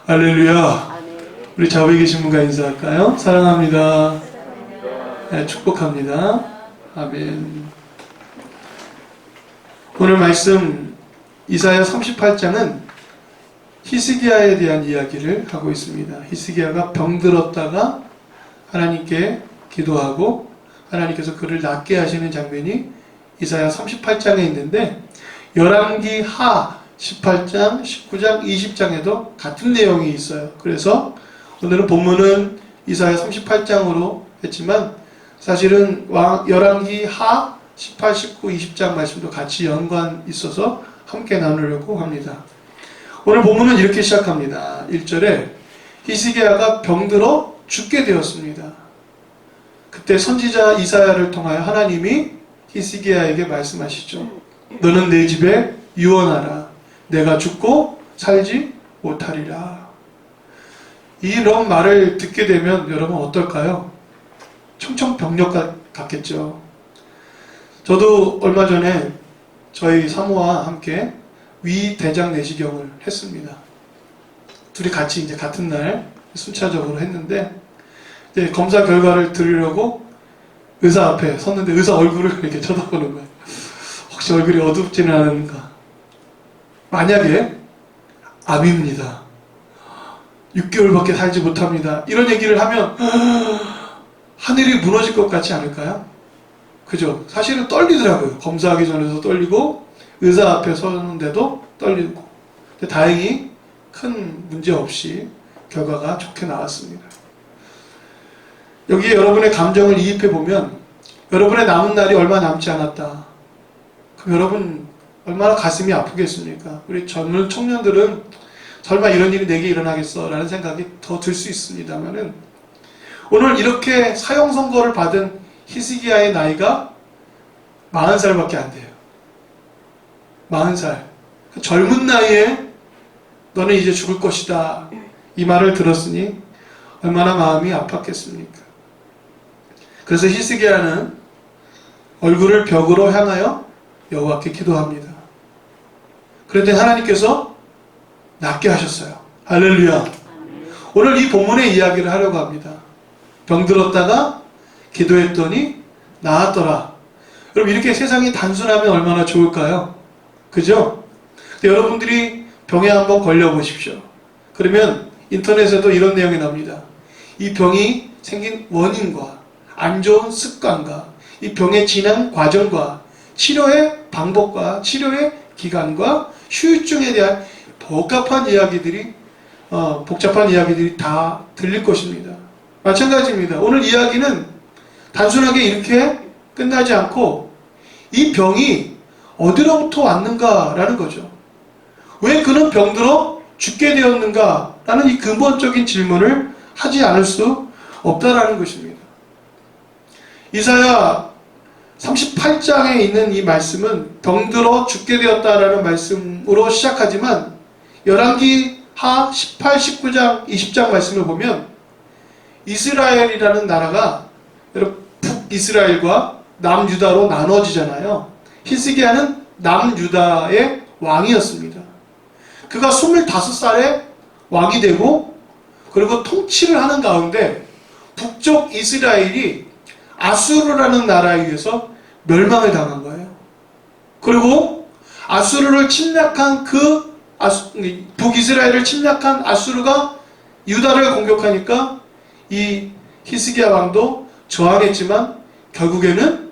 할렐루야. 우리 좌우에 계신 분과 인사할까요? 사랑합니다. 네, 축복합니다. 아멘. 오늘 말씀 이사야 38장은 히스기야에 대한 이야기를 하고 있습니다. 히스기야가 병들었다가 하나님께 기도하고 하나님께서 그를 낫게 하시는 장면이 이사야 38장에 있는데, 열왕기 하 18장, 19장, 20장에도 같은 내용이 있어요. 그래서 오늘은 본문은 이사야 38장으로 했지만 사실은 열왕기 하 18, 19, 20장 말씀도 같이 연관 있어서 함께 나누려고 합니다. 오늘 본문은 이렇게 시작합니다. 1절에 히스기야가 병들어 죽게 되었습니다. 그때 선지자 이사야를 통하여 하나님이 히스기야에게 말씀하시죠. 너는 내 집에 유언하라. 내가 죽고 살지 못하리라. 이런 말을 듣게 되면 여러분 어떨까요? 청천벽력 같겠죠. 저도 얼마 전에 저희 사모와 함께 위대장 내시경을 했습니다. 둘이 같이 이제 같은 날 순차적으로 했는데, 이제 검사 결과를 들으려고 의사 앞에 섰는데 의사 얼굴을 이렇게 쳐다보는 거예요. 혹시 얼굴이 어둡지는 않은가? 만약에 암입니다. 6개월밖에 살지 못합니다. 이런 얘기를 하면 하늘이 무너질 것 같지 않을까요? 그죠? 사실은 떨리더라고요. 검사하기 전에도 떨리고 의사 앞에 서는데도 떨리고. 근데 다행히 큰 문제 없이 결과가 좋게 나왔습니다. 여기에 여러분의 감정을 이입해 보면 여러분의 남은 날이 얼마 남지 않았다. 그럼 여러분 얼마나 가슴이 아프겠습니까? 우리 젊은 청년들은 설마 이런 일이 내게 일어나겠어? 라는 생각이 더 들 수 있습니다만은, 오늘 이렇게 사형 선고를 받은 히스기야의 나이가 40살밖에 안 돼요. 40살. 젊은 나이에 너는 이제 죽을 것이다. 이 말을 들었으니 얼마나 마음이 아팠겠습니까? 그래서 히스기야는 얼굴을 벽으로 향하여 여호와께 기도합니다. 그런데 하나님께서 낫게 하셨어요. 할렐루야. 오늘 이 본문의 이야기를 하려고 합니다. 병들었다가 기도했더니 나았더라. 여러분, 이렇게 세상이 단순하면 얼마나 좋을까요? 그죠? 근데 여러분들이 병에 한번 걸려보십시오. 그러면 인터넷에도 이런 내용이 나옵니다. 이 병이 생긴 원인과 안 좋은 습관과 이 병의 진행 과정과 치료의 방법과 치료의 기간과 후유증에 대한 복잡한 이야기들이 다 들릴 것입니다. 마찬가지입니다. 오늘 이야기는 단순하게 이렇게 끝나지 않고 이 병이 어디로부터 왔는가라는 거죠. 왜 그는 병들어 죽게 되었는가라는 이 근본적인 질문을 하지 않을 수 없다라는 것입니다. 이사야 38장에 있는 이 말씀은 병들어 죽게 되었다라는 말씀으로 시작하지만 열왕기 하 18, 19장, 20장 말씀을 보면 이스라엘이라는 나라가 북이스라엘과 남유다로 나눠지잖아요. 히스기야는 남유다의 왕이었습니다. 그가 25살에 왕이 되고 그리고 통치를 하는 가운데 북쪽 이스라엘이 아수르라는 나라에 의해서 멸망을 당한 거예요. 그리고 아수르를 침략한 북이스라엘을 침략한 아수르가 유다를 공격하니까 이 히스기야 왕도 저항했지만 결국에는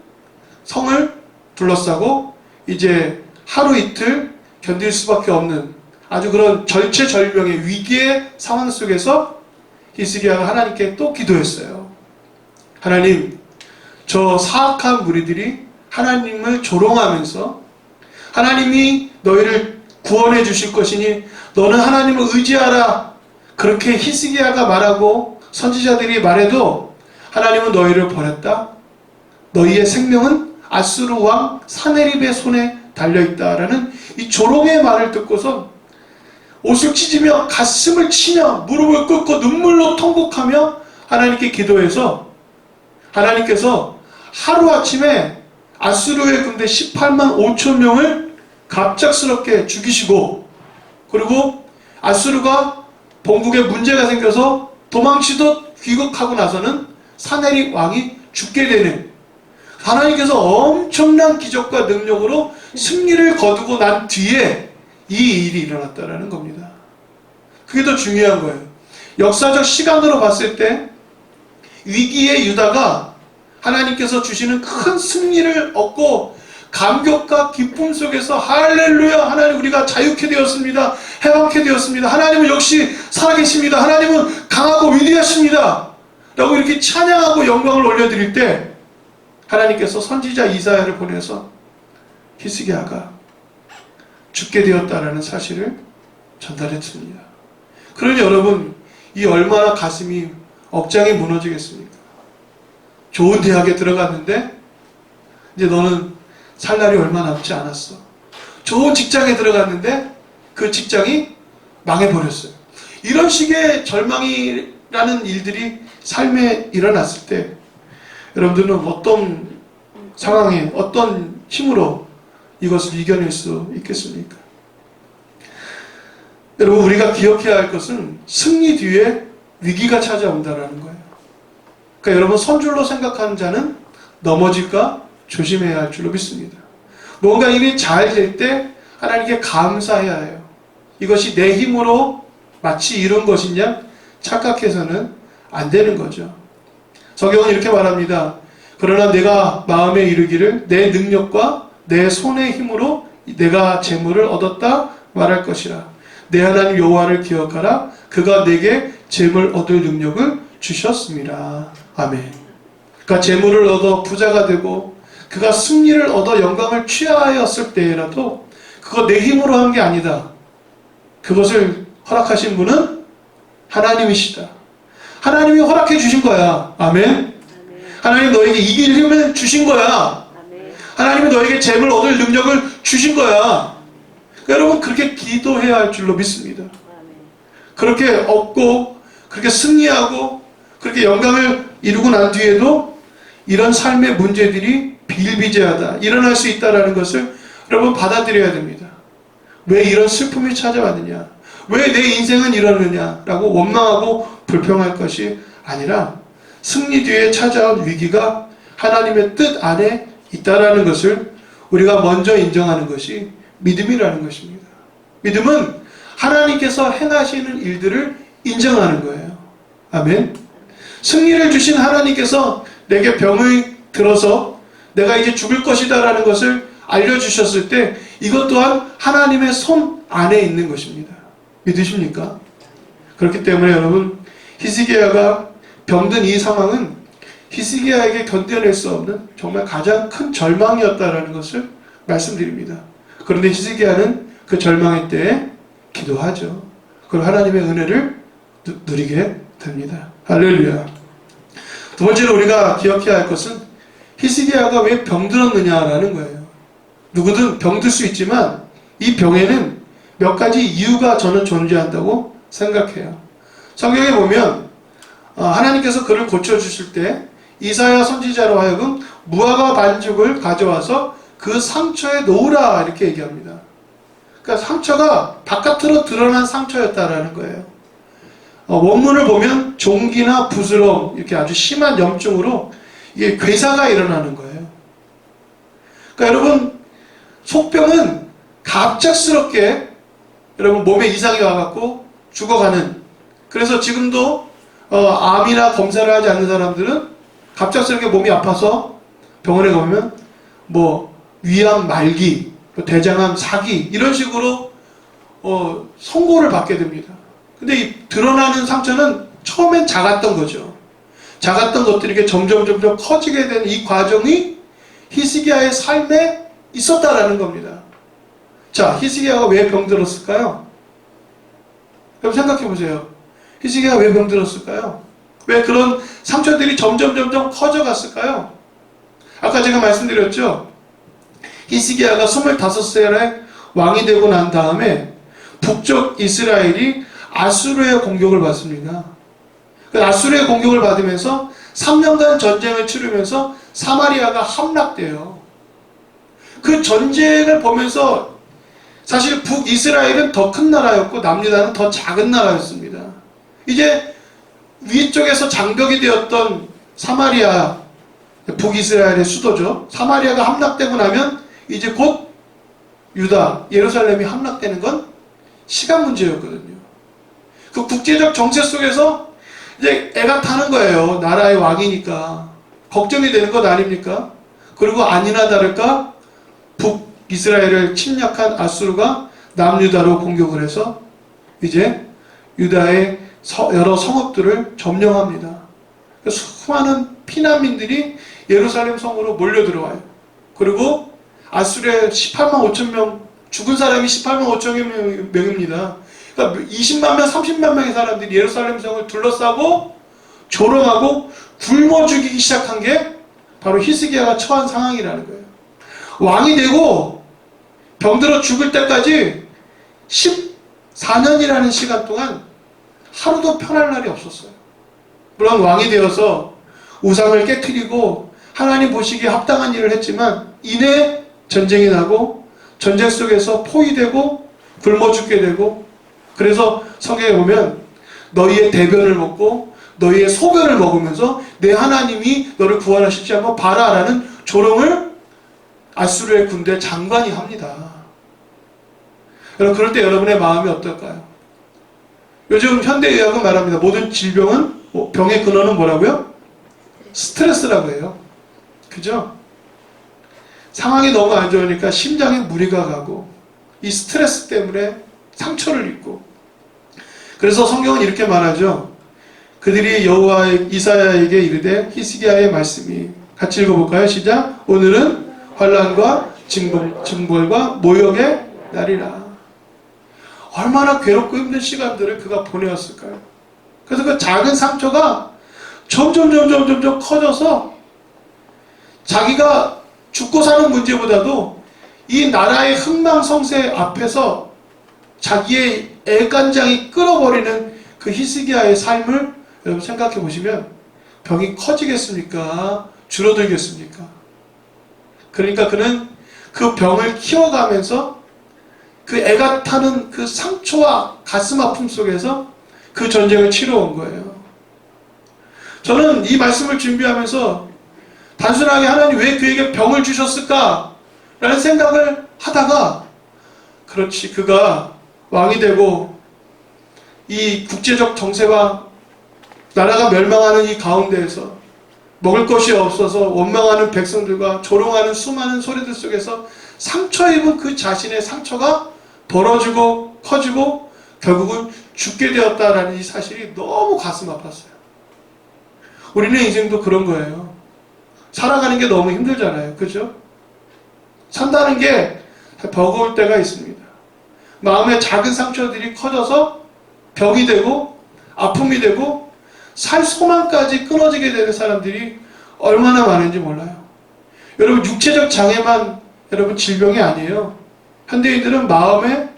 성을 둘러싸고 이제 하루 이틀 견딜 수밖에 없는 아주 그런 절체절명의 위기의 상황 속에서 히스기야가 하나님께 또 기도했어요. 하나님, 저 사악한 무리들이 하나님을 조롱하면서 하나님이 너희를 구원해 주실 것이니 너는 하나님을 의지하라. 그렇게 히스기야가 말하고 선지자들이 말해도 하나님은 너희를 버렸다. 너희의 생명은 아수르 왕 사네립의 손에 달려있다라는 이 조롱의 말을 듣고서 옷을 찢으며 가슴을 치며 무릎을 꿇고 눈물로 통곡하며 하나님께 기도해서 하나님께서 하루아침에 아수르의 군대 18만 5천 명을 갑작스럽게 죽이시고, 그리고 아수르가 본국에 문제가 생겨서 도망치듯 귀국하고 나서는 사내립 왕이 죽게 되는, 하나님께서 엄청난 기적과 능력으로 승리를 거두고 난 뒤에 이 일이 일어났다는 겁니다. 그게 더 중요한 거예요. 역사적 시간으로 봤을 때 위기의 유다가 하나님께서 주시는 큰 승리를 얻고 감격과 기쁨 속에서 할렐루야, 하나님 우리가 자유케 되었습니다, 해방케 되었습니다, 하나님은 역시 살아계십니다, 하나님은 강하고 위대하십니다 라고 이렇게 찬양하고 영광을 올려드릴 때 하나님께서 선지자 이사야를 보내서 히스기야가 죽게 되었다라는 사실을 전달했습니다. 그러니 여러분, 이 얼마나 가슴이 억장이 무너지겠습니까? 좋은 대학에 들어갔는데 이제 너는 살 날이 얼마 남지 않았어. 좋은 직장에 들어갔는데 그 직장이 망해버렸어요. 이런 식의 절망이라는 일들이 삶에 일어났을 때 여러분들은 어떤 상황에 어떤 힘으로 이것을 이겨낼 수 있겠습니까? 여러분, 우리가 기억해야 할 것은 승리 뒤에 위기가 찾아온다는 거예요. 그러니까 여러분, 선줄로 생각하는 자는 넘어질까 조심해야 할 줄로 믿습니다. 뭔가 일이 잘 될 때 하나님께 감사해야 해요. 이것이 내 힘으로 마치 이룬 것이냐 착각해서는 안 되는 거죠. 성경은 이렇게 말합니다. 그러나 내가 마음에 이르기를 내 능력과 내 손의 힘으로 내가 재물을 얻었다 말할 것이라. 내 하나님 여호와를 기억하라. 그가 내게 재물 얻을 능력을 주셨습니다. 아멘. 그가 재물을 얻어 부자가 되고 그가 승리를 얻어 영광을 취하였을 때라도 그거 내 힘으로 한 게 아니다. 그것을 허락하신 분은 하나님이시다. 하나님이 허락해 주신 거야. 아멘. 하나님 너에게 이길 힘을 주신 거야. 하나님이 너에게 재물 얻을 능력을 주신 거야. 여러분, 그렇게 기도해야 할 줄로 믿습니다. 그렇게 얻고 그렇게 승리하고 그렇게 영광을 이루고 난 뒤에도 이런 삶의 문제들이 비일비재하다 일어날 수 있다는 것을 여러분 받아들여야 됩니다. 왜 이런 슬픔이 찾아왔느냐, 왜 내 인생은 이러느냐 라고 원망하고 불평할 것이 아니라 승리 뒤에 찾아온 위기가 하나님의 뜻 안에 있다는 것을 우리가 먼저 인정하는 것이 믿음이라는 것입니다. 믿음은 하나님께서 행하시는 일들을 인정하는 거예요. 아멘. 승리를 주신 하나님께서 내게 병을 들어서 내가 이제 죽을 것이다 라는 것을 알려주셨을 때 이것 또한 하나님의 손 안에 있는 것입니다. 믿으십니까? 그렇기 때문에 여러분, 히스기야가 병든 이 상황은 히스기야에게 견뎌낼 수 없는 정말 가장 큰 절망이었다라는 것을 말씀드립니다. 그런데 히스기야는 그 절망의 때에 기도하죠. 그리고 하나님의 은혜를 누리게 됩니다. 할렐루야. 두 번째로 우리가 기억해야 할 것은 히스기야가 왜 병들었느냐라는 거예요. 누구든 병들 수 있지만 이 병에는 몇 가지 이유가 저는 존재한다고 생각해요. 성경에 보면 하나님께서 그를 고쳐주실 때 이사야 선지자로 하여금 무화과 반죽을 가져와서 그 상처에 놓으라 이렇게 얘기합니다. 그러니까 상처가 바깥으로 드러난 상처였다라는 거예요. 원문을 보면 종기나 부스럼 이렇게 아주 심한 염증으로 이게 괴사가 일어나는 거예요. 그러니까 여러분, 속병은 갑작스럽게 여러분 몸에 이상이 와갖고 죽어가는, 그래서 지금도 암이나 검사를 하지 않는 사람들은 갑작스럽게 몸이 아파서 병원에 가면 뭐 위암 말기, 대장암 사기 이런 식으로 선고를 받게 됩니다. 근데 이 드러나는 상처는 처음엔 작았던 거죠. 작았던 것들이 이렇게 점점 커지게 된 이 과정이 히스기야의 삶에 있었다라는 겁니다. 자, 히스기야가 왜 병들었을까요? 여러분 생각해 보세요. 히스기야가 왜 병들었을까요? 왜 그런 상처들이 점점 커져갔을까요? 아까 제가 말씀드렸죠. 히스기야가 25살에 왕이 되고 난 다음에 북쪽 이스라엘이 아수르의 공격을 받습니다. 그 아수르의 공격을 받으면서 3년간 전쟁을 치르면서 사마리아가 함락돼요. 그 전쟁을 보면서 사실 북이스라엘은 더 큰 나라였고 남유다는 더 작은 나라였습니다. 이제 위쪽에서 장벽이 되었던 사마리아, 북이스라엘의 수도죠. 사마리아가 함락되고 나면 이제 곧 유다, 예루살렘이 함락되는 건 시간 문제였거든요. 그 국제적 정세 속에서 이제 애가 타는 거예요. 나라의 왕이니까. 걱정이 되는 것 아닙니까? 그리고 아니나 다를까 북이스라엘을 침략한 아수르가 남유다로 공격을 해서 이제 유다의 여러 성읍들을 점령합니다. 수많은 피난민들이 예루살렘 성으로 몰려 들어와요. 그리고 아수르의 18만 5천 명, 죽은 사람이 18만 5천 명입니다. 그러니까 20만 명, 30만 명의 사람들이 예루살렘 성을 둘러싸고 조롱하고 굶어 죽이기 시작한 게 바로 히스기야가 처한 상황이라는 거예요. 왕이 되고 병들어 죽을 때까지 14년이라는 시간 동안 하루도 편할 날이 없었어요. 물론 왕이 되어서 우상을 깨트리고 하나님 보시기에 합당한 일을 했지만 이내 전쟁이 나고 전쟁 속에서 포위되고 굶어 죽게 되고, 그래서 성경에 보면 너희의 대변을 먹고 너희의 소변을 먹으면서 내 하나님이 너를 구원하실지 한번 봐라라는 조롱을 아수르의 군대 장관이 합니다. 여러분, 그럴 때 여러분의 마음이 어떨까요? 요즘 현대의학은 말합니다. 모든 질병은, 병의 근원은 뭐라고요? 스트레스라고 해요. 그죠? 상황이 너무 안 좋으니까 심장에 무리가 가고 이 스트레스 때문에 상처를 입고, 그래서 성경은 이렇게 말하죠. 그들이 여호와 이사야에게 이르되, 히스기야의 말씀이, 같이 읽어볼까요? 시작. 오늘은 환난과 징벌과 모욕의 날이라. 얼마나 괴롭고 힘든 시간들을 그가 보내었을까요? 그래서 그 작은 상처가 점점 커져서 자기가 죽고 사는 문제보다도 이 나라의 흥망성쇠 앞에서 자기의 애간장이 끓어버리는 그 히스기야의 삶을 여러분 생각해 보시면 병이 커지겠습니까? 줄어들겠습니까? 그러니까 그는 그 병을 키워가면서 그 애가 타는 그 상처와 가슴 아픔 속에서 그 전쟁을 치러온 거예요. 저는 이 말씀을 준비하면서 단순하게 하나님 왜 그에게 병을 주셨을까? 라는 생각을 하다가, 그렇지, 그가 왕이 되고 이 국제적 정세와 나라가 멸망하는 이 가운데에서 먹을 것이 없어서 원망하는 백성들과 조롱하는 수많은 소리들 속에서 상처 입은 그 자신의 상처가 벌어지고 커지고 결국은 죽게 되었다라는 이 사실이 너무 가슴 아팠어요. 우리는 인생도 그런 거예요. 살아가는 게 너무 힘들잖아요. 그죠? 산다는 게 버거울 때가 있습니다. 마음의 작은 상처들이 커져서 병이 되고 아픔이 되고 살 소망까지 끊어지게 되는 사람들이 얼마나 많은지 몰라요. 여러분, 육체적 장애만 여러분 질병이 아니에요. 현대인들은 마음의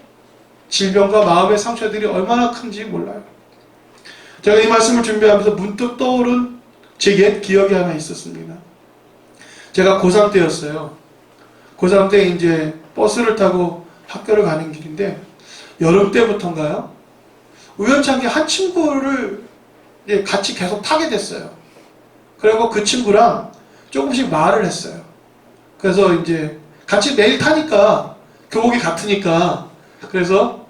질병과 마음의 상처들이 얼마나 큰지 몰라요. 제가 이 말씀을 준비하면서 문득 떠오른 제 옛 기억이 하나 있었습니다. 제가 고3 때였어요. 고3 때 이제 버스를 타고 학교를 가는 길인데 여름 때부터인가요? 우연찮게 한 친구를 같이 계속 타게 됐어요. 그리고 그 친구랑 조금씩 말을 했어요. 그래서 이제 같이 매일 타니까 교복이 같으니까, 그래서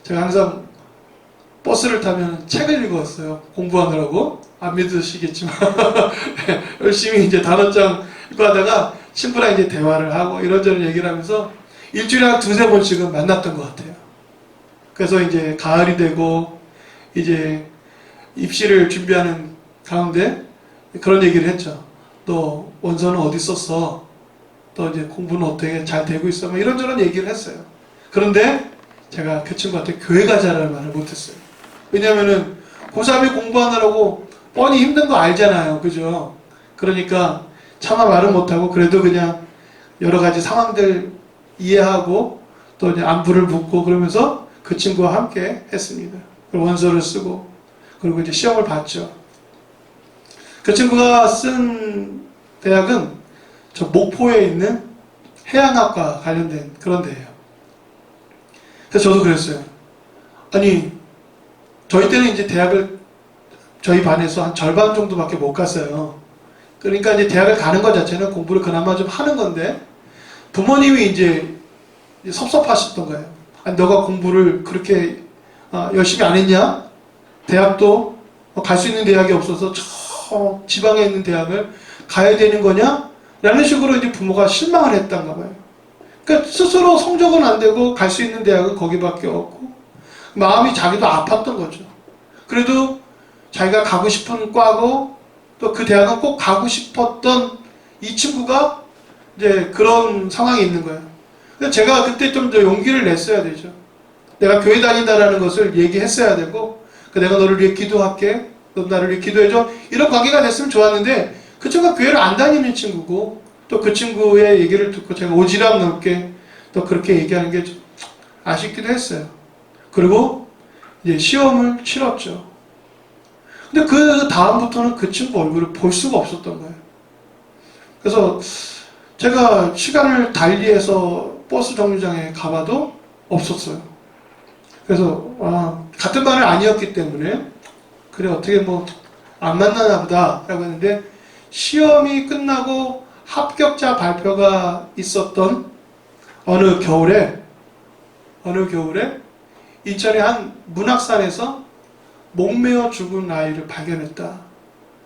제가 항상 버스를 타면 책을 읽었어요. 공부하느라고. 안 믿으시겠지만 열심히 이제 단원장 읽고 하다가 친구랑 이제 대화를 하고 이런저런 얘기를 하면서 일주일에 한 두세 번씩은 만났던 것 같아요. 그래서 이제 가을이 되고 이제 입시를 준비하는 가운데 그런 얘기를 했죠. 너 원서는 어디 썼어? 또 이제 공부는 어떻게 잘 되고 있어? 뭐 이런저런 얘기를 했어요. 그런데 제가 그 친구한테 교회 가자라는 말을 못했어요. 왜냐면은 고3이 공부하느라고 뻔히 힘든 거 알잖아요. 그죠? 그러니까 차마 말은 못하고 그래도 그냥 여러 가지 상황들 이해하고 또 이제 안부를 묻고 그러면서 그 친구와 함께 했습니다. 그리고 원서를 쓰고 그리고 이제 시험을 봤죠. 그 친구가 쓴 대학은 저 목포에 있는 해양학과 관련된 그런 데예요. 그래서 저도 그랬어요. 아니, 저희 때는 이제 대학을 저희 반에서 한 절반 정도밖에 못 갔어요. 그러니까 이제 대학을 가는 것 자체는 공부를 그나마 좀 하는 건데 부모님이 이제 섭섭하셨던 거예요. 아니, 너가 공부를 그렇게 열심히 안 했냐? 대학도 갈 수 있는 대학이 없어서 저 지방에 있는 대학을 가야 되는 거냐? 라는 식으로 이제 부모가 실망을 했던가 봐요. 그러니까 스스로 성적은 안 되고 갈 수 있는 대학은 거기밖에 없고 마음이 자기도 아팠던 거죠. 그래도 자기가 가고 싶은 과고 또 그 대학은 꼭 가고 싶었던 이 친구가 이제 그런 상황이 있는 거예요. 근데 제가 그때 좀 더 용기를 냈어야 되죠. 내가 교회 다닌다라는 것을 얘기했어야 되고, 내가 너를 위해 기도할게, 너 나를 위해 기도해줘, 이런 관계가 됐으면 좋았는데 그 친구가 교회를 안 다니는 친구고 또 그 친구의 얘기를 듣고 제가 오지랖 넓게 또 그렇게 얘기하는 게 좀 아쉽기도 했어요. 그리고 이제 시험을 치렀죠. 근데 그 다음부터는 그 친구 얼굴을 볼 수가 없었던 거예요. 그래서 제가 시간을 달리해서 버스 정류장에 가봐도 없었어요. 그래서 같은 반은 아니었기 때문에 그래 어떻게 뭐 안 만나나 보다 라고 했는데, 시험이 끝나고 합격자 발표가 있었던 어느 겨울에 인천의 한 문학산에서 목매어 죽은 아이를 발견했다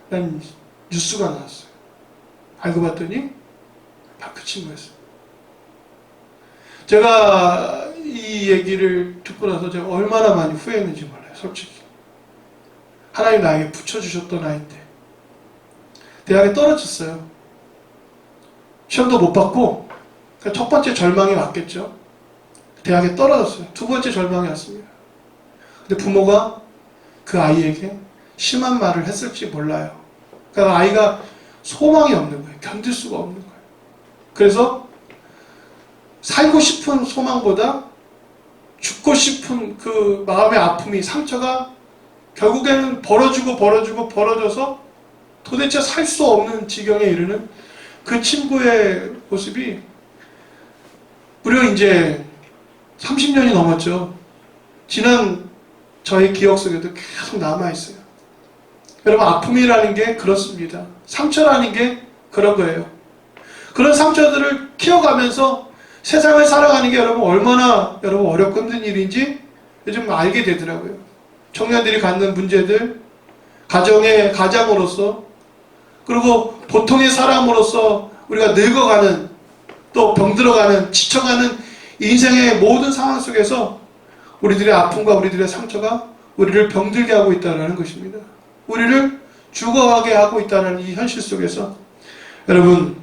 라는 뉴스가 나왔어요. 알고 봤더니 다 그 친구였어요. 제가 이 얘기를 듣고 나서 제가 얼마나 많이 후회했는지 몰라요. 솔직히 하나님 나에게 붙여주셨던 아이인데 대학에 떨어졌어요. 시험도 못 받고 첫 번째 절망이 왔겠죠. 대학에 떨어졌어요. 두 번째 절망이 왔습니다. 근데 부모가 그 아이에게 심한 말을 했을지 몰라요. 그러니까 아이가 소망이 없는 거예요. 견딜 수가 없는 거예요. 그래서 살고 싶은 소망보다 죽고 싶은 그 마음의 아픔이, 상처가 결국에는 벌어져서 도대체 살 수 없는 지경에 이르는 그 친구의 모습이 무려 이제 30년이 넘었죠. 지난 저의 기억 속에도 계속 남아있어요. 여러분, 아픔이라는 게 그렇습니다. 상처라는 게 그런 거예요. 그런 상처들을 키워가면서 세상을 살아가는 게 여러분 얼마나 어렵고 힘든 일인지 요즘 알게 되더라고요. 청년들이 갖는 문제들, 가장으로서, 그리고 보통의 사람으로서 우리가 늙어가는, 또 병들어가는, 지쳐가는 인생의 모든 상황 속에서 우리들의 아픔과 우리들의 상처가 우리를 병들게 하고 있다는 것입니다. 우리를 죽어가게 하고 있다는 이 현실 속에서 여러분,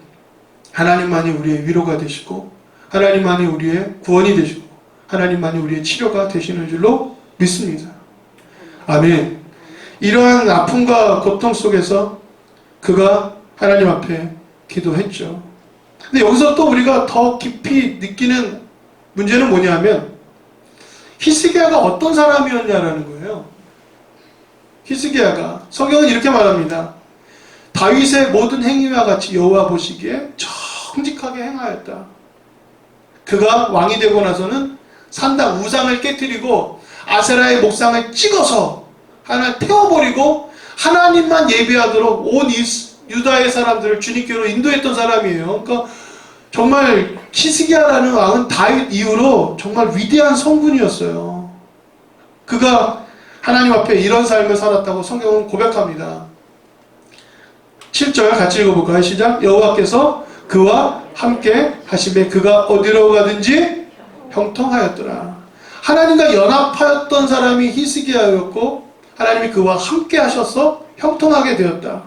하나님만이 우리의 위로가 되시고 하나님만이 우리의 구원이 되시고 하나님만이 우리의 치료가 되시는 줄로 믿습니다. 아멘. 이러한 아픔과 고통 속에서 그가 하나님 앞에 기도했죠. 근데 여기서 또 우리가 더 깊이 느끼는 문제는 뭐냐면, 히스기야가 어떤 사람이었냐라는 거예요. 히스기야가, 성경은 이렇게 말합니다. 다윗의 모든 행위와 같이 여호와 보시기에 정직하게 행하였다. 그가 왕이 되고 나서는 산당 우상을 깨뜨리고 아세라의 목상을 찍어서 하나 태워버리고 하나님만 예배하도록 온 유다의 사람들을 주님께로 인도했던 사람이에요. 그러니까 정말 히스기야라는 왕은 다윗 이후로 정말 위대한 성군이었어요. 그가 하나님 앞에 이런 삶을 살았다고 성경은 고백합니다. 7절 같이 읽어볼까요? 시작. 여호와께서 그와 함께 하심에 그가 어디로 가든지 형통하였더라. 하나님과 연합하였던 사람이 히스기야였고 하나님이 그와 함께 하셔서 형통하게 되었다.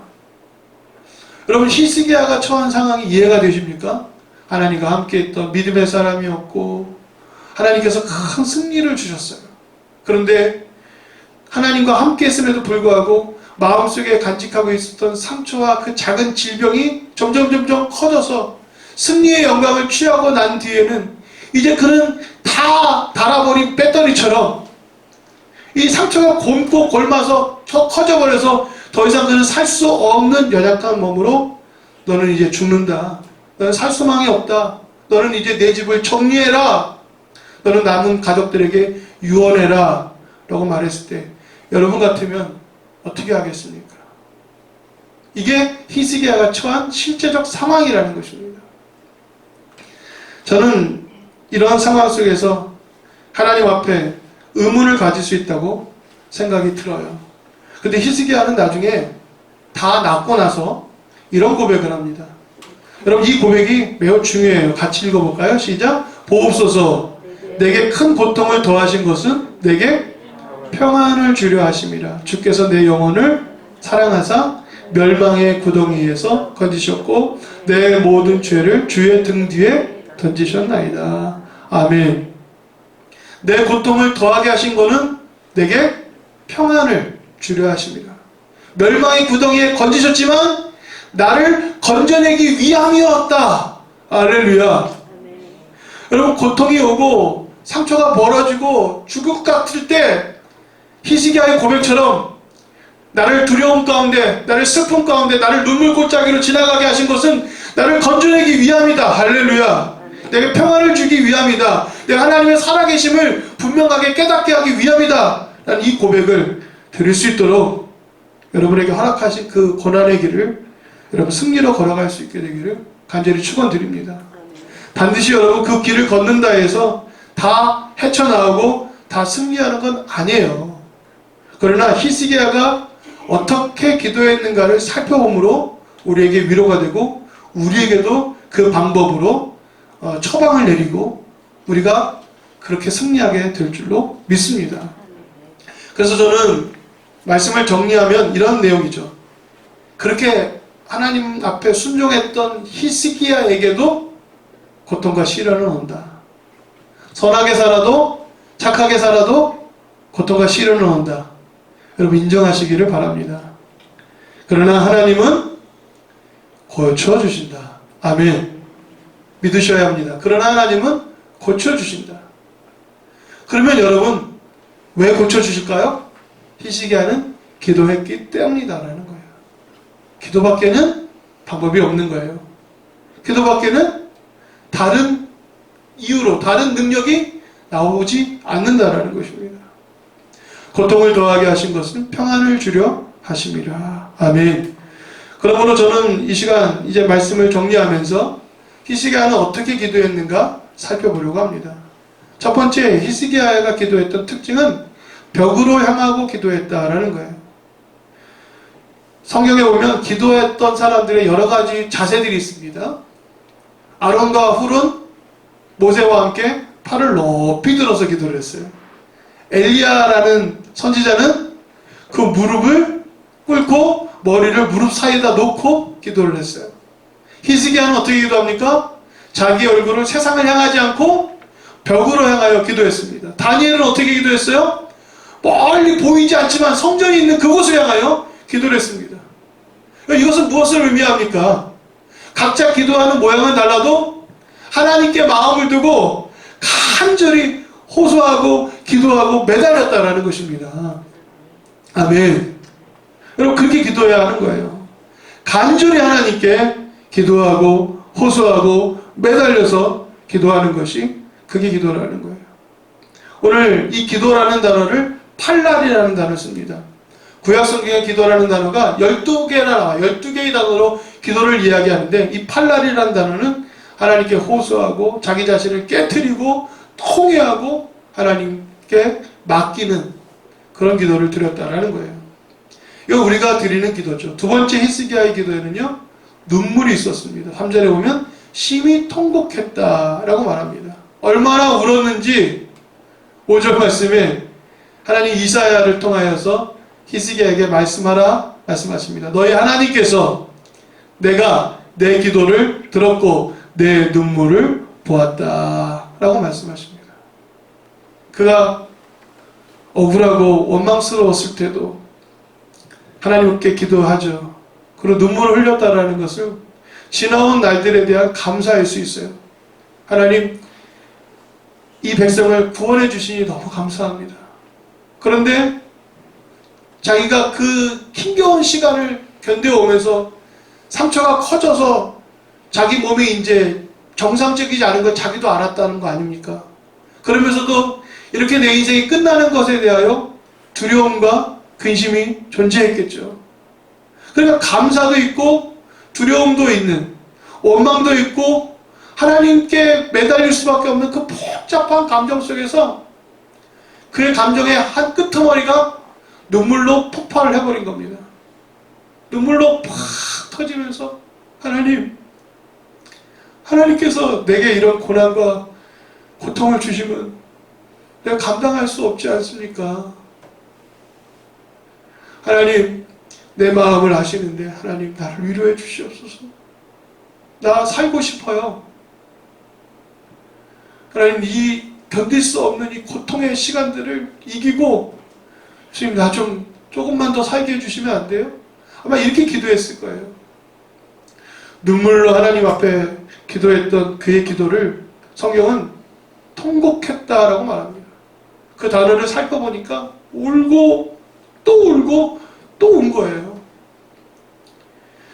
여러분, 히스기야가 처한 상황이 이해가 되십니까? 하나님과 함께 했던 믿음의 사람이었고 하나님께서 큰 승리를 주셨어요. 그런데 하나님과 함께 했음에도 불구하고 마음속에 간직하고 있었던 상처와 그 작은 질병이 점점 커져서 승리의 영광을 취하고 난 뒤에는 이제 그는 다 닳아버린 배터리처럼 이 상처가 곪고 곪아서 커져버려서 더 이상 그는 살 수 없는 연약한 몸으로 너는 이제 죽는다. 너는 살 소망이 없다. 너는 이제 내 집을 정리해라. 너는 남은 가족들에게 유언해라. 라고 말했을 때 여러분 같으면 어떻게 하겠습니까? 이게 히스기야가 처한 실제적 상황이라는 것입니다. 저는 이러한 상황 속에서 하나님 앞에 의문을 가질 수 있다고 생각이 들어요. 근데 히스기야는 나중에 다 낫고 나서 이런 고백을 합니다. 여러분, 이 고백이 매우 중요해요. 같이 읽어볼까요? 시작. 보옵소서, 내게 큰 고통을 더하신 것은 내게 평안을 주려 하심이라. 주께서 내 영혼을 사랑하사 멸망의 구덩이에서 건지셨고 내 모든 죄를 주의 등 뒤에 던지셨나이다. 아멘. 내 고통을 더하게 하신 것은 내게 평안을 주려 하십니다. 멸망의 구덩이에 건지셨지만 나를 건져내기 위함이었다. 할렐루야. 여러분, 고통이 오고 상처가 벌어지고 죽을 것 같을 때 히스기야의 고백처럼 나를 두려움 가운데, 나를 슬픔 가운데, 나를 눈물 골짜기로 지나가게 하신 것은 나를 건져내기 위함이다. 할렐루야. 내게 평안을 주기 위함이다. 내가 하나님의 살아계심을 분명하게 깨닫게 하기 위함이다. 라는 이 고백을 드릴 수 있도록 여러분에게 허락하신 그 고난의 길을 여러분 승리로 걸어갈 수 있게 되기를 간절히 축원드립니다. 반드시 여러분 그 길을 걷는다 해서 다 헤쳐나오고 다 승리하는 건 아니에요. 그러나 히스기야가 어떻게 기도했는가를 살펴봄으로 우리에게 위로가 되고 우리에게도 그 방법으로 처방을 내리고 우리가 그렇게 승리하게 될 줄로 믿습니다. 그래서 저는 말씀을 정리하면 이런 내용이죠. 그렇게 하나님 앞에 순종했던 히스기야에게도 고통과 시련은 온다. 선하게 살아도 착하게 살아도 고통과 시련은 온다. 여러분 인정하시기를 바랍니다. 그러나 하나님은 고쳐주신다. 아멘. 믿으셔야 합니다. 그러나 하나님은 고쳐주신다. 그러면 여러분 왜 고쳐주실까요? 히스기야는 기도했기 때문이다라는 거예요. 기도밖에는 방법이 없는 거예요. 기도밖에는 다른 이유로 다른 능력이 나오지 않는다라는 것입니다. 고통을 더하게 하신 것은 평안을 주려 하심이라. 아멘. 그러므로 저는 이 시간 이제 말씀을 정리하면서 히스기야는 어떻게 기도했는가 살펴보려고 합니다. 첫 번째, 히스기야가 기도했던 특징은 벽으로 향하고 기도했다라는 거예요. 성경에 보면 기도했던 사람들의 여러 가지 자세들이 있습니다. 아론과 훌은 모세와 함께 팔을 높이 들어서 기도를 했어요. 엘리야라는 선지자는 그 무릎을 꿇고 머리를 무릎 사이에다 놓고 기도를 했어요. 히스기야는 어떻게 기도합니까? 자기 얼굴을 세상을 향하지 않고 벽으로 향하여 기도했습니다. 다니엘은 어떻게 기도했어요? 멀리 보이지 않지만 성전이 있는 그곳을 향하여 기도를 했습니다. 이것은 무엇을 의미합니까? 각자 기도하는 모양은 달라도 하나님께 마음을 두고 간절히 호소하고 기도하고 매달렸다라는 것입니다. 아멘. 여러분 그렇게 기도해야 하는 거예요. 간절히 하나님께 기도하고 호소하고 매달려서 기도하는 것이 그게 기도라는 거예요. 오늘 이 기도라는 단어를 팔랄이라는 단어를 씁니다. 구약성경의 기도라는 단어가 12개나 12개의 단어로 기도를 이야기하는데 이 팔랄이라는 단어는 하나님께 호소하고 자기 자신을 깨트리고 통회하고 하나님께 맡기는 그런 기도를 드렸다라는 거예요. 이거 우리가 드리는 기도죠. 두 번째 히스기야의 기도에는요 눈물이 있었습니다. 3절에 보면 심히 통곡했다라고 말합니다. 얼마나 울었는지 5절 말씀에 하나님 이사야를 통하여서 히스기야에게 말씀하라 말씀하십니다. 너희 하나님께서 내가 내 기도를 들었고 내 눈물을 보았다 라고 말씀하십니다. 그가 억울하고 원망스러웠을 때도 하나님께 기도하죠. 그리고 눈물을 흘렸다라는 것을 지나온 날들에 대한 감사할 수 있어요. 하나님 이 백성을 구원해 주시니 너무 감사합니다. 그런데 자기가 그 힘겨운 시간을 견뎌오면서 상처가 커져서 자기 몸이 이제 정상적이지 않은 걸 자기도 알았다는 거 아닙니까? 그러면서도 이렇게 내 인생이 끝나는 것에 대하여 두려움과 근심이 존재했겠죠. 그러니까 감사도 있고 두려움도 있는, 원망도 있고 하나님께 매달릴 수밖에 없는 그 복잡한 감정 속에서 그의 감정의 한 끄트머리가 눈물로 폭발을 해버린 겁니다. 눈물로 팍 터지면서 하나님께서 내게 이런 고난과 고통을 주시면 내가 감당할 수 없지 않습니까? 하나님, 내 마음을 아시는데 하나님 나를 위로해 주시옵소서. 나 살고 싶어요. 하나님, 이 견딜 수 없는 이 고통의 시간들을 이기고 주님 나 조금만 더 살게 해주시면 안 돼요? 아마 이렇게 기도했을 거예요. 눈물로 하나님 앞에 기도했던 그의 기도를 성경은 통곡했다라고 말합니다. 그 단어를 살펴보니까 울고 또 울고 또 운 거예요.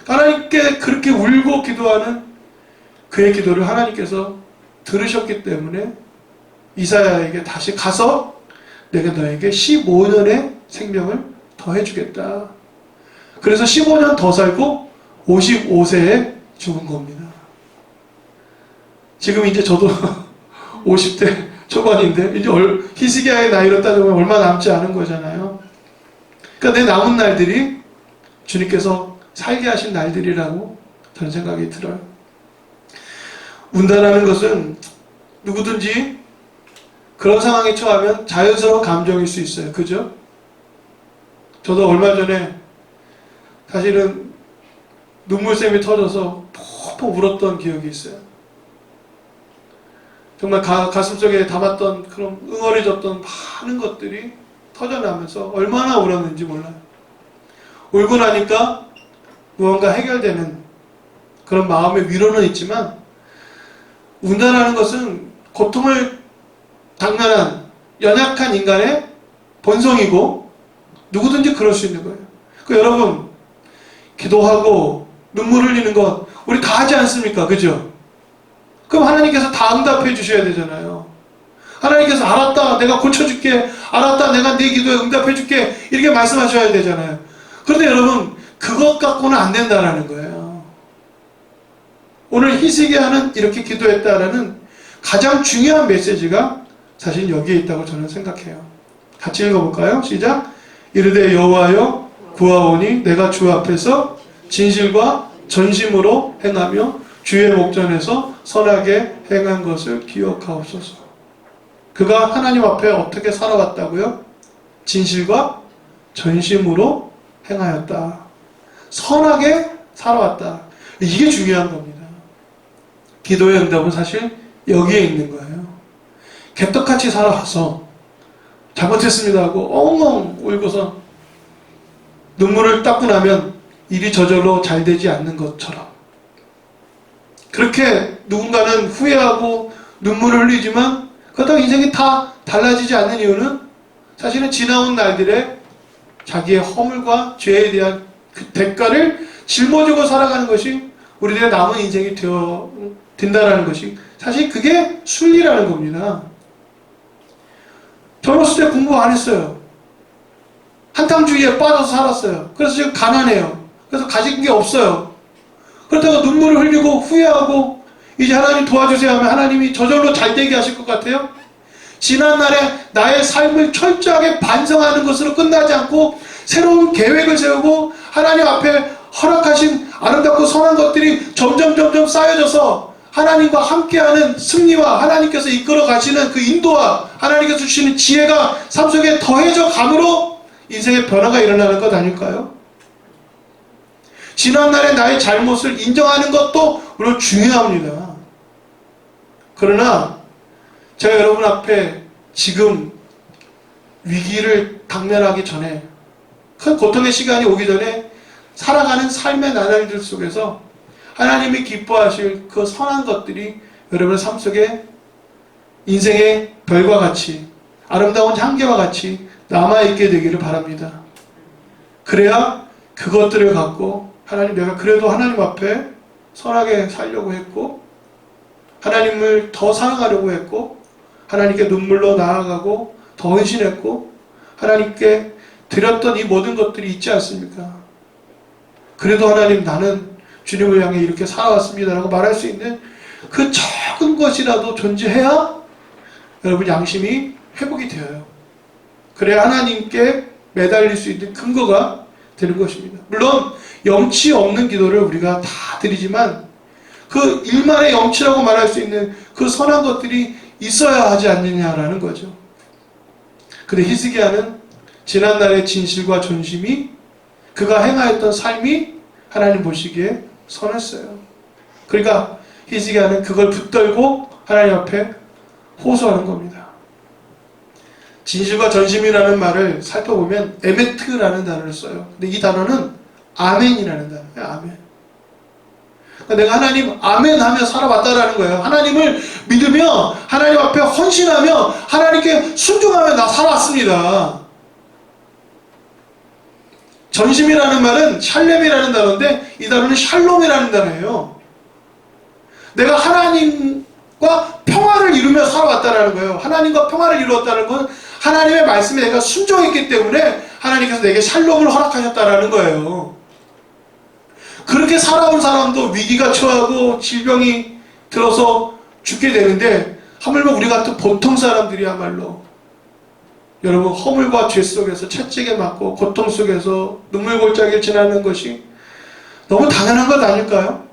하나님께 그렇게 울고 기도하는 그의 기도를 하나님께서 들으셨기 때문에 이사야에게 다시 가서 내가 너에게 15년의 생명을 더 해주겠다. 그래서 15년 더 살고 55세에 죽은 겁니다. 지금 이제 저도 50대 초반인데 이제 히스기야의 나이로 따지면 얼마 남지 않은 거잖아요. 그러니까 내 남은 날들이 주님께서 살게 하신 날들이라고 저는 생각이 들어요. 운다라는 것은 누구든지 그런 상황에 처하면 자연스러운 감정일 수 있어요. 그죠? 저도 얼마 전에 사실은 눈물샘이 터져서 펑펑 울었던 기억이 있어요. 정말 가슴속에 담았던 그런 응어리졌던 많은 것들이 터져나면서 얼마나 울었는지 몰라요. 울고 나니까 무언가 해결되는 그런 마음의 위로는 있지만 운다라는 것은 고통을 당면한 연약한 인간의 본성이고 누구든지 그럴 수 있는 거예요. 여러분 기도하고 눈물 흘리는 것 우리 다 하지 않습니까? 그죠? 그럼 하나님께서 다 응답해 주셔야 되잖아요. 하나님께서 알았다 내가 고쳐줄게, 알았다 내가 네 기도에 응답해 줄게, 이렇게 말씀하셔야 되잖아요. 그런데 여러분 그것 갖고는 안 된다라는 거예요. 오늘 히스기야는 이렇게 기도했다라는 가장 중요한 메시지가 사실 여기에 있다고 저는 생각해요. 같이 읽어볼까요? 시작. 이르되 여호와여 구하오니 내가 주 앞에서 진실과 전심으로 행하며 주의 목전에서 선하게 행한 것을 기억하옵소서. 그가 하나님 앞에 어떻게 살아왔다고요? 진실과 전심으로 행하였다. 선하게 살아왔다. 이게 중요한 겁니다. 기도의 응답은 사실 여기에 있는 거예요. 개떡같이 살아와서 잘못했습니다 하고 엉엉 울고서 눈물을 닦고 나면 일이 저절로 잘 되지 않는 것처럼 그렇게 누군가는 후회하고 눈물을 흘리지만 그렇다고 인생이 다 달라지지 않는 이유는 사실은 지나온 날들의 자기의 허물과 죄에 대한 그 대가를 짊어지고 살아가는 것이 우리들의 남은 인생이 된다는 것이 사실 그게 순리라는 겁니다. 젊었을 때 공부 안 했어요. 한탕주의에 빠져서 살았어요. 그래서 지금 가난해요. 그래서 가진 게 없어요. 그렇다고 눈물을 흘리고 후회하고 이제 하나님 도와주세요 하면 하나님이 저절로 잘되게 하실 것 같아요? 지난날에 나의 삶을 철저하게 반성하는 것으로 끝나지 않고 새로운 계획을 세우고 하나님 앞에 허락하신 아름답고 선한 것들이 점점 쌓여져서 하나님과 함께하는 승리와 하나님께서 이끌어 가시는 그 인도와 하나님께서 주시는 지혜가 삶 속에 더해져 감으로 인생의 변화가 일어나는 것 아닐까요? 지난날의 나의 잘못을 인정하는 것도 물론 중요합니다. 그러나 제가 여러분 앞에 지금 위기를 당면하기 전에 큰 고통의 시간이 오기 전에 살아가는 삶의 나날들 속에서 하나님이 기뻐하실 그 선한 것들이 여러분의 삶 속에 인생의 별과 같이 아름다운 향기와 같이 남아있게 되기를 바랍니다. 그래야 그것들을 갖고 하나님 내가 그래도 하나님 앞에 선하게 살려고 했고 하나님을 더 사랑하려고 했고 하나님께 눈물로 나아가고 더 헌신했고 하나님께 드렸던 이 모든 것들이 있지 않습니까? 그래도 하나님, 나는 주님을 향해 이렇게 살아왔습니다 라고 말할 수 있는 그 적은 것이라도 존재해야 여러분 양심이 회복이 되어요. 그래야 하나님께 매달릴 수 있는 근거가 되는 것입니다. 물론 염치 없는 기도를 우리가 다 드리지만 그 일만의 염치라고 말할 수 있는 그 선한 것들이 있어야 하지 않느냐라는 거죠. 근데 히스기야는 지난날의 진실과 존심이, 그가 행하였던 삶이 하나님 보시기에 선했어요. 그러니까 히스기야는 그걸 붙들고 하나님 앞에 호소하는 겁니다. 진실과 전심이라는 말을 살펴보면 에메트라는 단어를 써요. 근데 이 단어는 아멘이라는 단어예요. 아멘. 그러니까 내가 하나님 아멘 하며 살아왔다라는 거예요. 하나님을 믿으며 하나님 앞에 헌신하며 하나님께 순종하며 나 살아왔습니다. 전심이라는 말은 샬렘이라는 단어인데 이 단어는 샬롬이라는 단어예요. 내가 하나님과 평화를 이루며 살아왔다는 거예요. 하나님과 평화를 이루었다는 건 하나님의 말씀에 내가 순종했기 때문에 하나님께서 내게 샬롬을 허락하셨다는 거예요. 그렇게 살아온 사람도 위기가 처하고 질병이 들어서 죽게 되는데 하물며 우리 같은 보통 사람들이야말로 여러분 허물과 죄 속에서 채찍에 맞고 고통 속에서 눈물골짜기를 지나는 것이 너무 당연한 것 아닐까요?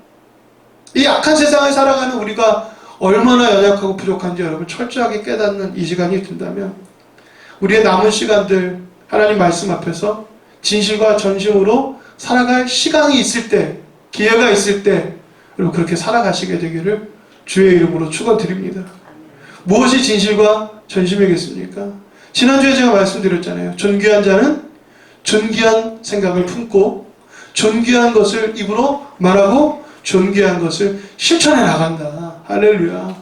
이 약한 세상을 살아가는 우리가 얼마나 연약하고 부족한지 여러분 철저하게 깨닫는 이 시간이 된다면 우리의 남은 시간들 하나님 말씀 앞에서 진실과 전심으로 살아갈 시간이 있을 때, 기회가 있을 때 여러분 그렇게 살아가시게 되기를 주의 이름으로 축원드립니다. 무엇이 진실과 전심이겠습니까? 지난주에 제가 말씀드렸잖아요. 존귀한 자는 존귀한 생각을 품고 존귀한 것을 입으로 말하고 존귀한 것을 실천해 나간다. 할렐루야.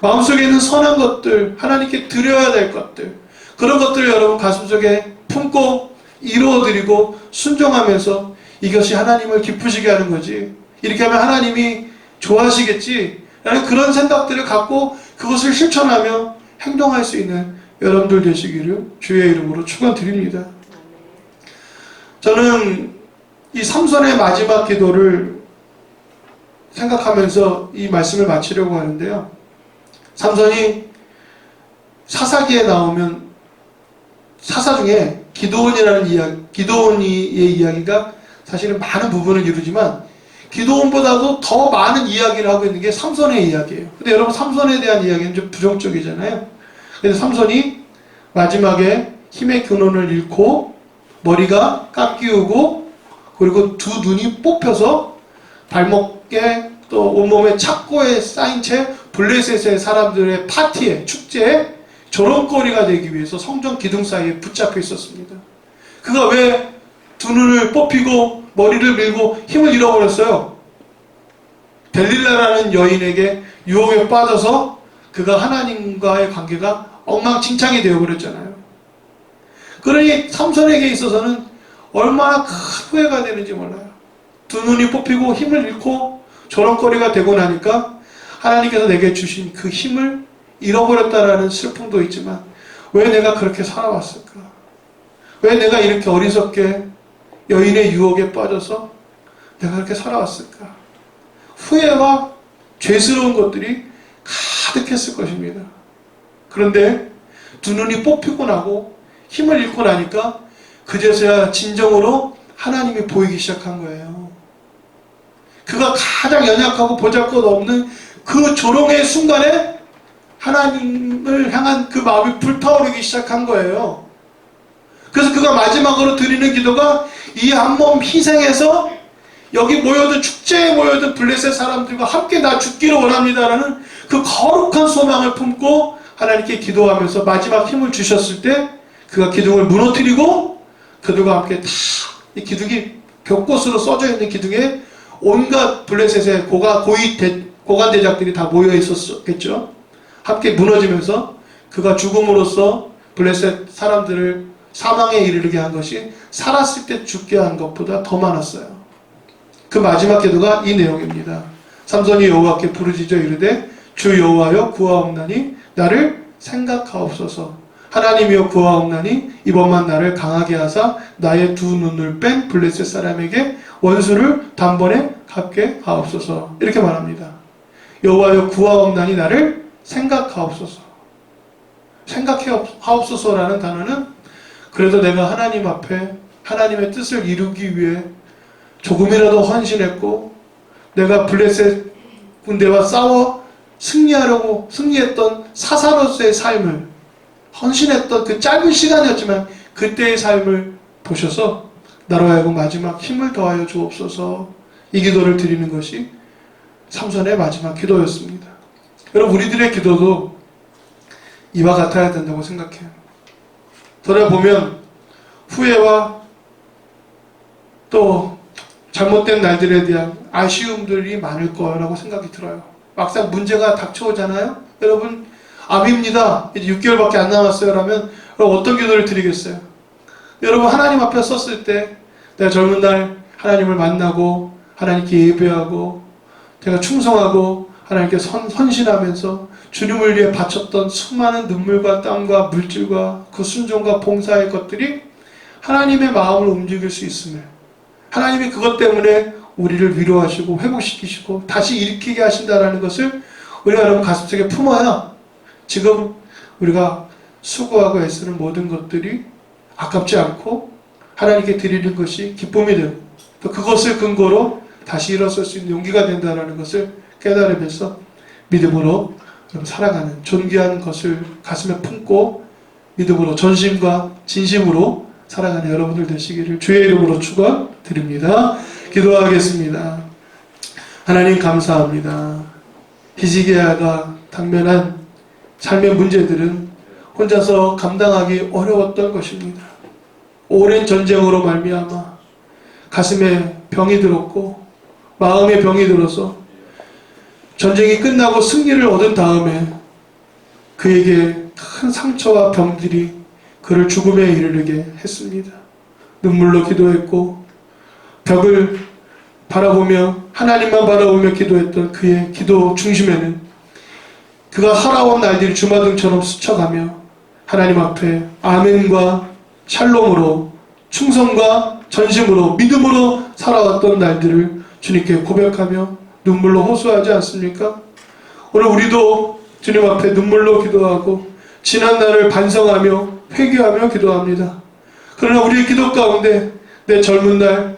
마음속에 있는 선한 것들, 하나님께 드려야 될 것들, 그런 것들을 여러분 가슴속에 품고 이루어드리고 순종하면서 이것이 하나님을 기쁘시게 하는 거지, 이렇게 하면 하나님이 좋아하시겠지 라는 그런 생각들을 갖고 그것을 실천하며 행동할 수 있는 여러분들 되시기를 주의 이름으로 축원드립니다. 저는 이 삼손의 마지막 기도를 생각하면서 이 말씀을 마치려고 하는데요. 삼손이 사사기에 나오면 사사 중에 기드온이라는 이야기, 기드온의 이야기가 사실은 많은 부분을 이루지만 기드온보다도 더 많은 이야기를 하고 있는 게 삼손의 이야기예요. 근데 여러분 삼손에 대한 이야기는 좀 부정적이잖아요. 그래서 삼손이 마지막에 힘의 근원을 잃고 머리가 깎이고 그리고 두 눈이 뽑혀서 발목에 또 온몸에 착고에 쌓인 채 블레셋의 사람들의 파티에, 축제에 조롱거리가 되기 위해서 성전 기둥 사이에 붙잡혀 있었습니다. 그가 왜 두 눈을 뽑히고 머리를 밀고 힘을 잃어버렸어요? 델릴라라는 여인에게 유혹에 빠져서 그가 하나님과의 관계가 엉망진창이 되어버렸잖아요. 그러니 삼손에게 있어서는 얼마나 큰 후회가 되는지 몰라요. 두 눈이 뽑히고 힘을 잃고 조롱거리가 되고 나니까 하나님께서 내게 주신 그 힘을 잃어버렸다라는 슬픔도 있지만 왜 내가 그렇게 살아왔을까? 왜 내가 이렇게 어리석게 여인의 유혹에 빠져서 내가 그렇게 살아왔을까? 후회와 죄스러운 것들이 가득했을 것입니다. 그런데 두 눈이 뽑히고 나고 힘을 잃고 나니까 그제서야 진정으로 하나님이 보이기 시작한 거예요. 그가 가장 연약하고 보잘것없는 그 조롱의 순간에 하나님을 향한 그 마음이 불타오르기 시작한 거예요. 그래서 그가 마지막으로 드리는 기도가 이 한 몸 희생해서 여기 모여든 축제에 모여든 블레셋 사람들과 함께 나 죽기를 원합니다라는 그 거룩한 소망을 품고 하나님께 기도하면서 마지막 힘을 주셨을 때 그가 기둥을 무너뜨리고 그들과 함께 다 이 기둥이 벽곳으로 써져 있는 기둥에 온갖 블레셋의 고관 대작들이 다 모여 있었겠죠. 함께 무너지면서 그가 죽음으로써 블레셋 사람들을 사망에 이르게 한 것이 살았을 때 죽게 한 것보다 더 많았어요. 그 마지막 기도가 이 내용입니다. 삼손이 여호와께 부르짖어 이르되 주 여호와여 구하옵나니 나를 생각하옵소서. 하나님이여 구하옵나니 이번만 나를 강하게 하사 나의 두 눈을 뺀 블레셋 사람에게 원수를 단번에 갚게 하옵소서. 이렇게 말합니다. 여호와여 구하옵나니 나를 생각하옵소서. 생각하옵소서라는 단어는 그래도 내가 하나님 앞에 하나님의 뜻을 이루기 위해 조금이라도 헌신했고 내가 블레셋 군대와 싸워 승리했던 사사로서의 삶을 헌신했던 그 짧은 시간이었지만 그때의 삶을 보셔서 나로 하여금 마지막 힘을 더하여 주옵소서. 이 기도를 드리는 것이 삼손의 마지막 기도였습니다. 여러분 우리들의 기도도 이와 같아야 된다고 생각해요. 돌아보면 후회와 또 잘못된 날들에 대한 아쉬움들이 많을 거라고 생각이 들어요. 막상 문제가 닥쳐오잖아요. 여러분 암입니다. 이제 6개월밖에 안 남았어요. 라면 어떤 기도를 드리겠어요? 여러분 하나님 앞에 섰을 때 내가 젊은 날 하나님을 만나고 하나님께 예배하고 제가 충성하고 하나님께 헌신하면서 주님을 위해 바쳤던 수많은 눈물과 땀과 물질과 그 순종과 봉사의 것들이 하나님의 마음을 움직일 수 있음을, 하나님이 그것 때문에 우리를 위로하시고 회복시키시고 다시 일으키게 하신다는 것을 우리가 여러분 가슴속에 품어야 지금 우리가 수고하고 애쓰는 모든 것들이 아깝지 않고 하나님께 드리는 것이 기쁨이 되고 또 그것을 근거로 다시 일어설 수 있는 용기가 된다는 것을 깨달으면서 믿음으로 살아가는 존귀한 것을 가슴에 품고 믿음으로 전심과 진심으로 살아가는 여러분들 되시기를 주의 이름으로 축원드립니다. 기도하겠습니다. 하나님 감사합니다. 히스기야가 당면한 삶의 문제들은 혼자서 감당하기 어려웠던 것입니다. 오랜 전쟁으로 말미암아 가슴에 병이 들었고 마음에 병이 들어서 전쟁이 끝나고 승리를 얻은 다음에 그에게 큰 상처와 병들이 그를 죽음에 이르게 했습니다. 눈물로 기도했고 벽을 바라보며 하나님만 바라보며 기도했던 그의 기도 중심에는 그가 살아온 날들이 주마등처럼 스쳐가며 하나님 앞에 아멘과 샬롬으로 충성과 전심으로 믿음으로 살아왔던 날들을 주님께 고백하며 눈물로 호소하지 않습니까? 오늘 우리도 주님 앞에 눈물로 기도하고 지난 날을 반성하며 회개하며 기도합니다. 그러나 우리의 기도 가운데 내 젊은 날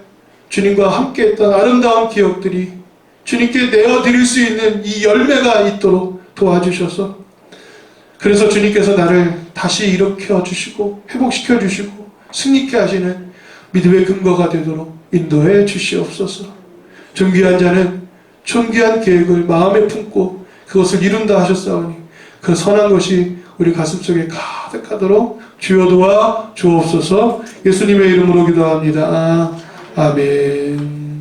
주님과 함께했던 아름다운 기억들이 주님께 내어드릴 수 있는 이 열매가 있도록 도와주셔서 그래서 주님께서 나를 다시 일으켜 주시고 회복시켜 주시고 승리케 하시는 믿음의 근거가 되도록 인도해 주시옵소서. 존귀한 자는 존귀한 계획을 마음에 품고 그것을 이룬다 하셨사오니 그 선한 것이 우리 가슴속에 가득하도록 주여 도와 주옵소서. 예수님의 이름으로 기도합니다. 아멘.